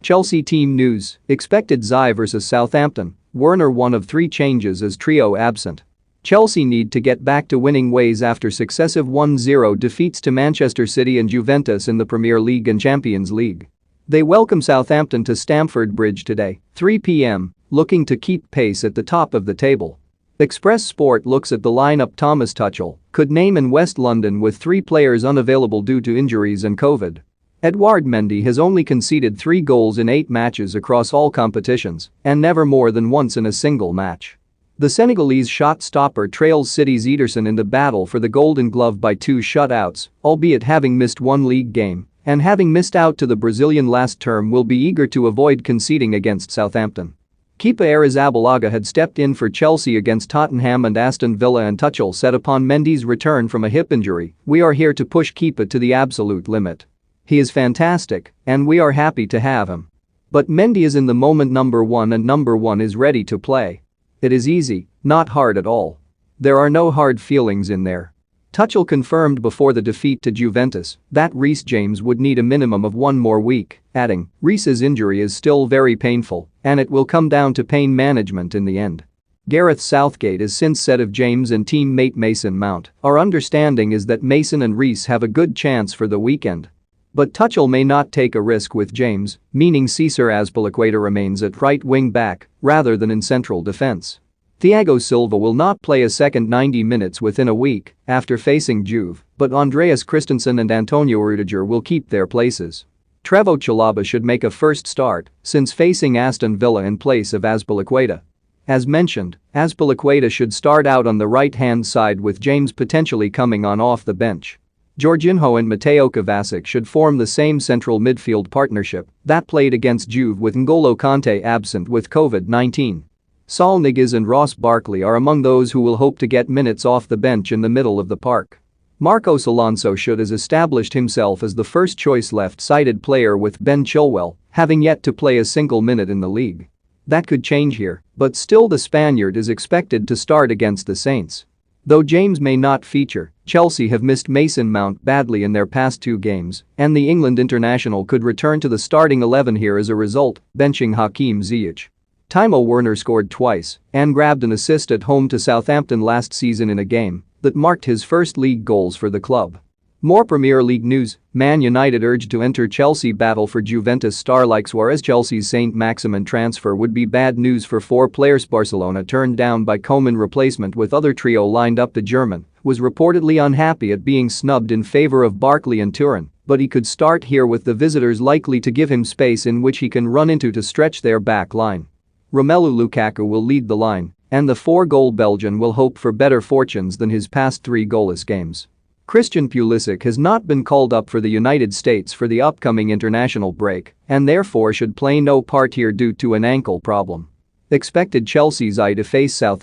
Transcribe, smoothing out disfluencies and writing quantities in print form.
Chelsea team news, expected Xi vs Southampton, Werner one of 3 changes as trio absent. Chelsea need to get back to winning ways after successive 1-0 defeats to Manchester City and Juventus in the Premier League and Champions League. They welcome Southampton to Stamford Bridge today, 3 p.m, looking to keep pace at the top of the table. Express Sport looks at the lineup. Thomas Tuchel could name in West London with 3 players unavailable due to injuries and COVID. Edouard Mendy has only conceded 3 goals in 8 matches across all competitions and never more than once in a single match. The Senegalese shot stopper trails City's Ederson in the battle for the Golden Glove by 2 shutouts, albeit having missed 1 league game and having missed out to the Brazilian last term will be eager to avoid conceding against Southampton. Kepa Arrizabalaga had stepped in for Chelsea against Tottenham and Aston Villa, and Tuchel said upon Mendy's return from a hip injury, "We are here to push Kepa to the absolute limit. He is fantastic and we are happy to have him. But Mendy is in the moment number 1 and number 1 is ready to play. It is easy, not hard at all. There are no hard feelings in there." Tuchel confirmed before the defeat to Juventus that Reece James would need a minimum of 1 more week, adding, "Reece's injury is still very painful and it will come down to pain management in the end." Gareth Southgate has since said of James and teammate Mason Mount, "Our understanding is that Mason and Reece have a good chance for the weekend." But Tuchel may not take a risk with James, meaning Cesar Azpilicueta remains at right wing back rather than in central defense. Thiago Silva will not play a second 90 minutes within a week after facing Juve, but Andreas Christensen and Antonio Rudiger will keep their places. Trevoh Chalobah should make a first start since facing Aston Villa in place of Azpilicueta. As mentioned, Azpilicueta should start out on the right-hand side with James potentially coming on off the bench. Jorginho and Mateo Kovacic should form the same central midfield partnership that played against Juve with N'Golo Kanté absent with COVID-19. Saul Niguez and Ross Barkley are among those who will hope to get minutes off the bench in the middle of the park. Marcos Alonso should has established himself as the first-choice left-sided player with Ben Chilwell having yet to play a single minute in the league. That could change here, but still the Spaniard is expected to start against the Saints. Though James may not feature, Chelsea have missed Mason Mount badly in their past 2 games, and the England international could return to the starting 11 here as a result, benching Hakim Ziyech. Timo Werner scored twice and grabbed an assist at home to Southampton last season in a game that marked his first league goals for the club. More Premier League news, Man United urged to enter Chelsea battle for Juventus star like Suarez. Chelsea's Saint-Maximin transfer would be bad news for 4 players. Barcelona turned down by Koeman replacement with other trio lined up. The German was reportedly unhappy at being snubbed in favor of Barkley and Turin, but he could start here with the visitors likely to give him space in which he can run into to stretch their back line. Romelu Lukaku will lead the line, and the 4-goal Belgian will hope for better fortunes than his past 3 goalless games. Christian Pulisic has not been called up for the United States for the upcoming international break and therefore should play no part here due to an ankle problem. Expected Chelsea's Xi to face Southampton.